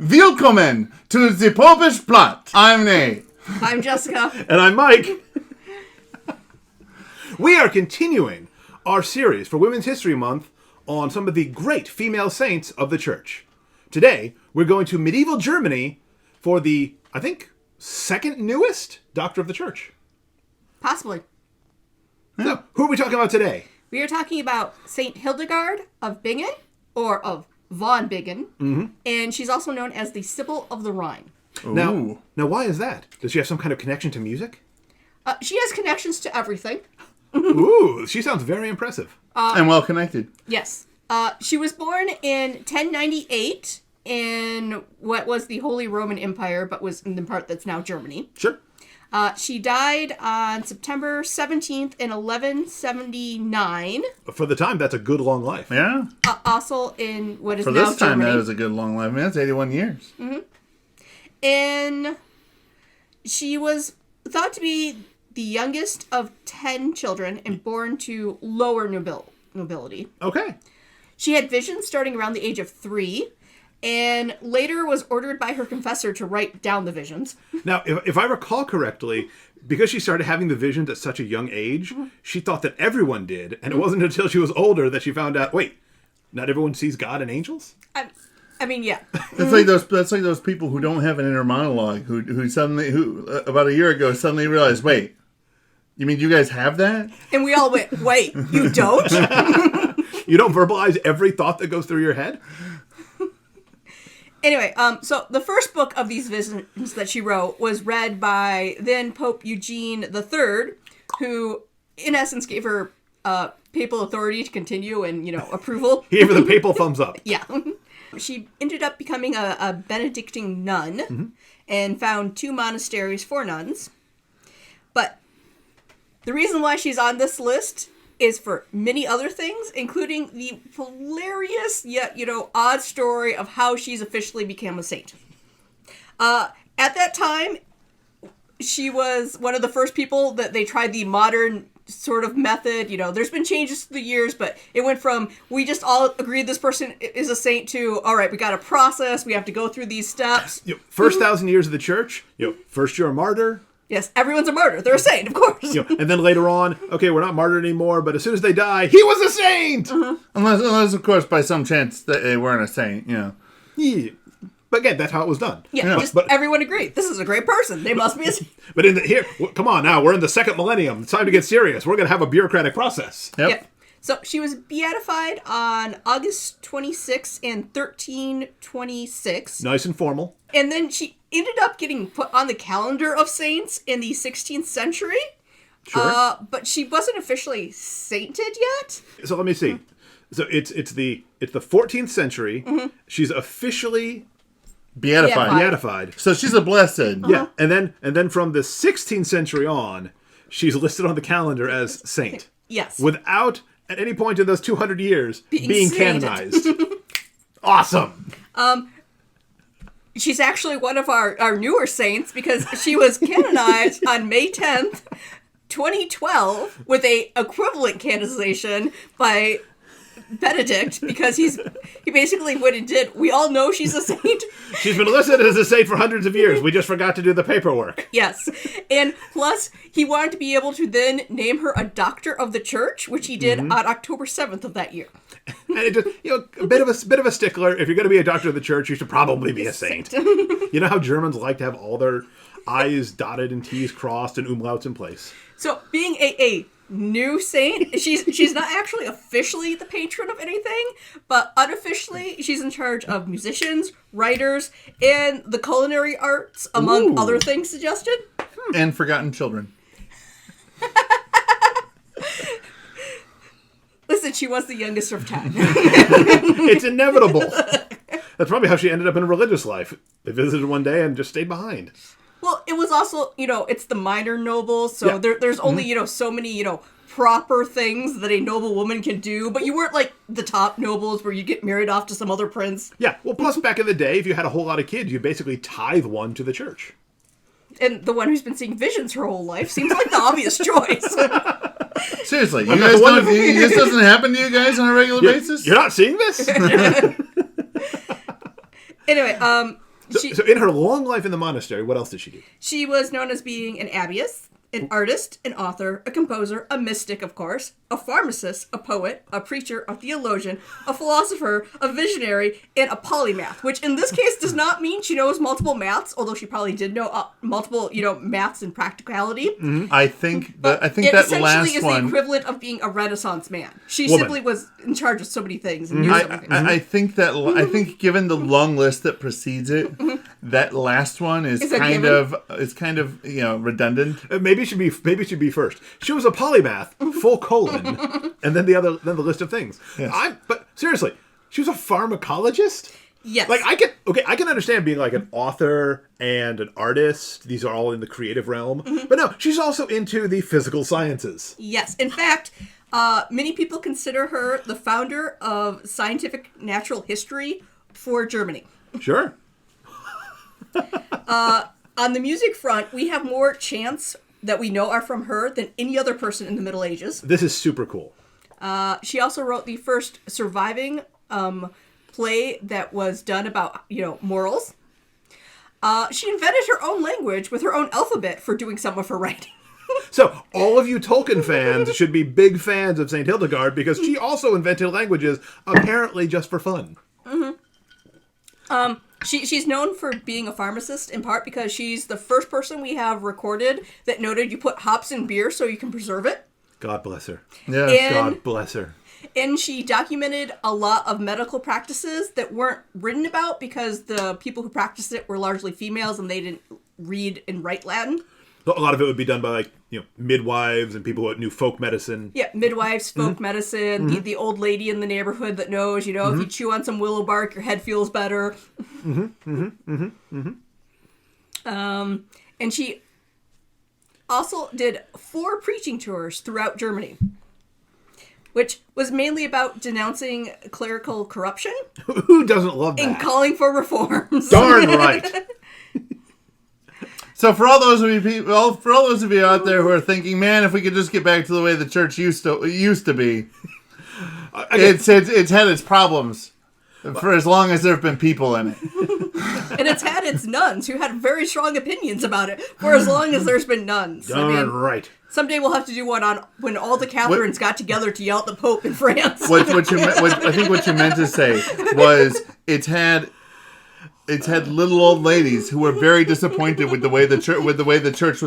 Willkommen to the Popish plot. I'm Nate. I'm Jessica. And I'm Mike. We are continuing our series for Women's History Month on some of the great female saints of the Church. Today, we're going to medieval Germany for the, I think, second newest Doctor of the Church. Possibly. So, who are we talking about today? We are talking about Saint Hildegard of Bingen, or of Von Bingen, and she's also known as the Sibyl of the Rhine. Now, why is that? Does she have some kind of connection to music? She has connections to everything. Ooh, she sounds very impressive. And well connected. Yes. She was born in 1098 in what was the Holy Roman Empire, but was in the part that's now Germany. Sure. She died on September 17th in 1179. For the time, that's a good long life. Yeah. Also in what is For now this time, Germany. that was a good long life. I mean, that's 81 years. And she was thought to be the youngest of 10 children and born to lower nobility. Okay. She had visions starting around the age of 3, and later was ordered by her confessor to write down the visions. Now, if I recall correctly, because she started having the visions at such a young age, she thought that everyone did, and it wasn't until she was older that she found out, wait, not everyone sees God and angels? I mean, yeah. That's like those people who don't have an inner monologue, who suddenly, about a year ago, suddenly realized, wait, you mean you guys have that? And we all went, wait, you don't? You don't verbalize every thought that goes through your head? Anyway, so the first book of these visions that she wrote was read by then Pope Eugene III, who, in essence, gave her papal authority to continue and, approval. He gave her the papal thumbs up. Yeah. She ended up becoming a Benedictine nun and found 2 monasteries for nuns. But the reason why she's on this list is for many other things, including the hilarious yet, odd story of how she's officially become a saint. At that time, she was one of the first people that they tried the modern sort of method. There's been changes through the years, but it went from, we just all agreed this person is a saint to, all right, we got a process, we have to go through these steps. First 1,000 years of the church, first you're a martyr. Yes, everyone's a martyr. They're a saint, of course. And then later on, okay, we're not martyred anymore, but as soon as they die, he was a saint! Unless, of course, by some chance they weren't a saint, Yeah. But again, that's how it was done. Yeah, but everyone agreed. This is a great person. They must be a saint. But come on now, we're in the second millennium. It's time to get serious. We're going to have a bureaucratic process. Yep. So she was beatified on August 26 in 1326. Nice and formal. And then she ended up getting put on the calendar of saints in the 16th century. Sure. But she wasn't officially sainted yet. So let me see. So it's the 14th century. She's officially beatified. So she's a blessed. Yeah. And then from the 16th century on, she's listed on the calendar as saint. Yes. Without at any point in those 200 years being sainted. canonized. Awesome. She's actually one of our newer saints because she was canonized on May 10th, 2012, with a equivalent canonization by Benedict, because he basically what he did, we all know she's a saint. She's been listed as a saint for hundreds of years. We just forgot to do the paperwork. Yes. And plus, he wanted to be able to then name her a doctor of the church, which he did on October 7th of that year. And it just, a bit of a stickler. If you're going to be a doctor of the church, you should probably be a saint. You know how Germans like to have all their I's dotted and T's crossed and umlauts in place. So, being a new saint, she's not actually officially the patron of anything, but unofficially she's in charge of musicians, writers, and the culinary arts, among other things suggested. And forgotten children. Listen, she was the youngest of 10. It's inevitable. That's probably how she ended up in religious life. They visited one day and just stayed behind. Well, it was also, it's the minor nobles, so there's only, so many, proper things that a noble woman can do, but you weren't like the top nobles where you get married off to some other prince. Yeah, well, plus back in the day, if you had a whole lot of kids, you basically tithe one to the church. And the one who's been seeing visions her whole life seems like the obvious choice. Seriously, this doesn't happen to you guys on a regular basis? You're not seeing this? Anyway, So in her long life in the monastery, what else did she do? She was known as being an abbess, an artist, an author, a composer, a mystic, of course, a pharmacist, a poet, a preacher, a theologian, a philosopher, a visionary, and a polymath, which in this case does not mean she knows multiple maths, although she probably did know multiple, maths and practicality. Mm-hmm. I think that It last essentially is one. the equivalent of being a Renaissance man. She Woman. simply was in charge of so many things and knew so many things. I think given the long list that precedes it, that last one is Is a kind given? of redundant. Maybe it should be first. She was a polymath, full colon, and then the list of things. Yes. But seriously, she was a pharmacologist. Yes. Like I can understand being like an author and an artist. These are all in the creative realm. But no, she's also into the physical sciences. Yes. In fact, many people consider her the founder of scientific natural history for Germany. Sure. On the music front, we have more chants that we know are from her than any other person in the Middle Ages. This is super cool. She also wrote the first surviving play that was done about, morals. She invented her own language with her own alphabet for doing some of her writing. So all of you Tolkien fans should be big fans of Saint Hildegard because she also invented languages apparently just for fun. She's known for being a pharmacist in part because she's the first person we have recorded that noted you put hops in beer so you can preserve it. God bless her. Yeah. God bless her. And she documented a lot of medical practices that weren't written about because the people who practiced it were largely females and they didn't read and write Latin. A lot of it would be done by midwives and people who knew folk medicine. Yeah, midwives, folk medicine, the old lady in the neighborhood that knows, if you chew on some willow bark, your head feels better. And she also did 4 preaching tours throughout Germany, which was mainly about denouncing clerical corruption. Who doesn't love that? And calling for reforms. Darn right. So for all those of you out there who are thinking, man, if we could just get back to the way the church used to be, it's had its problems for as long as there have been people in it. And it's had its nuns who had very strong opinions about it for as long as there's been nuns. Darn right. Someday we'll have to do one on when all the Catherines got together to yell at the Pope in France. I think what you meant to say was it's had little old ladies who were very disappointed with the way the church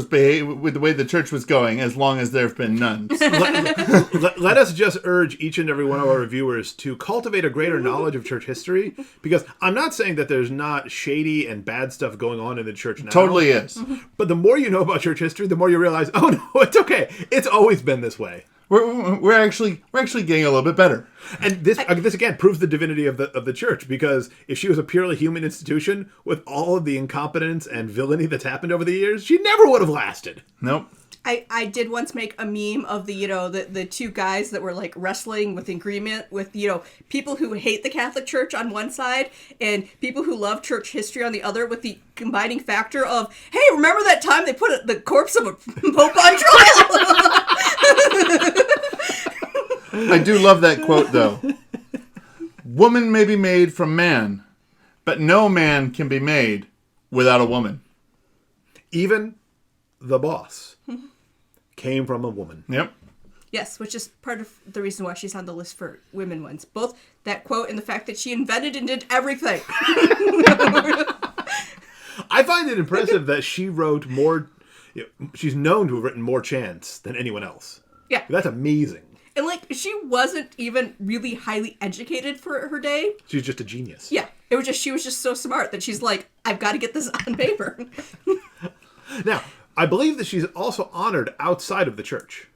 was going as long as there have been nuns. Let us just urge each and every one of our reviewers to cultivate a greater knowledge of church history, because I'm not saying that there's not shady and bad stuff going on in the church now. Totally is. But the more you know about church history, the more you realize, oh no, it's okay. It's always been this way. We're actually getting a little bit better. And this again proves the divinity of the church, because if she was a purely human institution with all of the incompetence and villainy that's happened over the years, she never would have lasted. Nope. I did once make a meme of the 2 guys that were like wrestling with agreement with people who hate the Catholic Church on one side and people who love church history on the other, with the combining factor of, hey, remember that time they put the corpse of a pope on trial? I do love that quote, though. Woman may be made from man, but no man can be made without a woman. Even the boss came from a woman. Yep. Yes, which is part of the reason why she's on the list for women ones. Both that quote and the fact that she invented and did everything. I find it impressive that she wrote more. She's known to have written more chants than anyone else. Yeah. That's amazing. And she wasn't even really highly educated for her day. She's just a genius. Yeah. She was just so smart that she's like, I've got to get this on paper. Now, I believe that she's also honored outside of the church.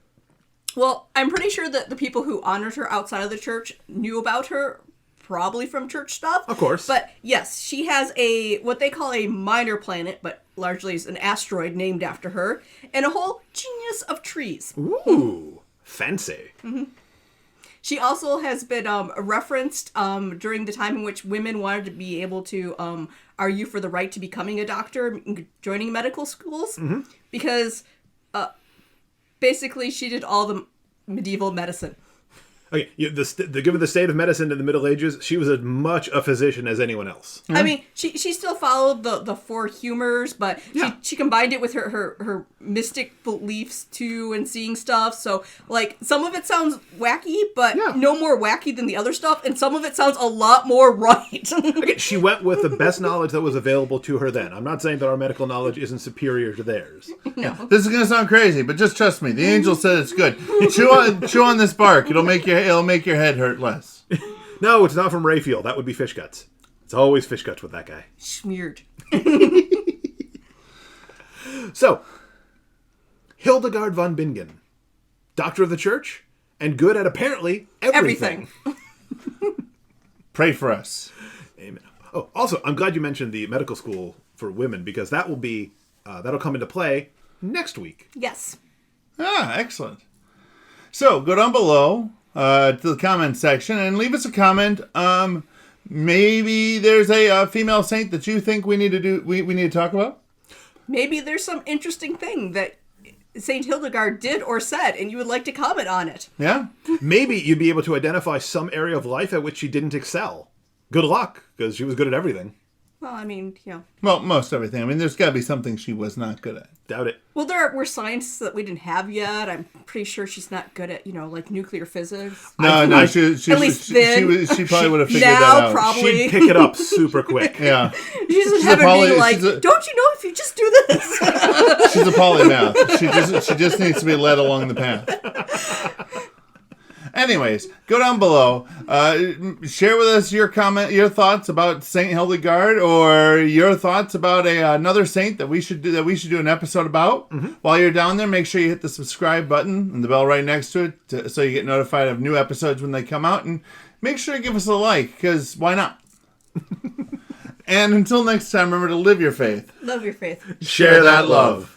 Well, I'm pretty sure that the people who honored her outside of the church knew about her, probably from church stuff. Of course. But yes, she has what they call a minor planet, but largely is an asteroid named after her, and a whole genus of trees. Ooh, fancy. Mm-hmm. She also has been referenced during the time in which women wanted to be able to argue for the right to becoming a doctor, joining medical schools, because basically she did all the medieval medicine. Okay, given the state of medicine in the Middle Ages, she was as much a physician as anyone else. I mean, she still followed the four humors, but she combined it with her mystic beliefs too, and seeing stuff. So, like, some of it sounds wacky, but no more wacky than the other stuff, and some of it sounds a lot more right. Okay, she went with the best knowledge that was available to her then. I'm not saying that our medical knowledge isn't superior to theirs. No. This is going to sound crazy, but just trust me. The angel said it's good. Chew on this bark. It'll make your head hurt less. No, it's not from Rayfield. That would be fish guts. It's always fish guts with that guy. Smeared. So, Hildegard von Bingen, doctor of the church, and good at apparently everything. Pray for us. Amen. Oh, also, I'm glad you mentioned the medical school for women, because that will be that'll come into play next week. Yes. Ah, excellent. So, go down below to the comment section and leave us a comment. Maybe there's a female saint that you think we need to talk about. Maybe there's some interesting thing that Saint Hildegard did or said, and you would like to comment on it. Yeah. Maybe you'd be able to identify some area of life at which she didn't excel. Good luck, because she was good at everything. Well, I mean, Well, most everything. I mean, there's got to be something she was not good at. Doubt it. Well, there were sciences that we didn't have yet. I'm pretty sure she's not good at, like nuclear physics. No, she at least then. She probably would have figured now, that out. Probably. She'd pick it up super quick. Yeah. She's in heaven being like, don't you know if you just do this? She's a polymath. She just needs to be led along the path. Anyways, go down below. Share with us your thoughts about Saint Hildegard, or your thoughts about another saint that we should do an episode about. Mm-hmm. While you're down there, make sure you hit the subscribe button and the bell right next to it, so you get notified of new episodes when they come out. And make sure to give us a like, because why not? And until next time, remember to live your faith. Love your faith. Share that love.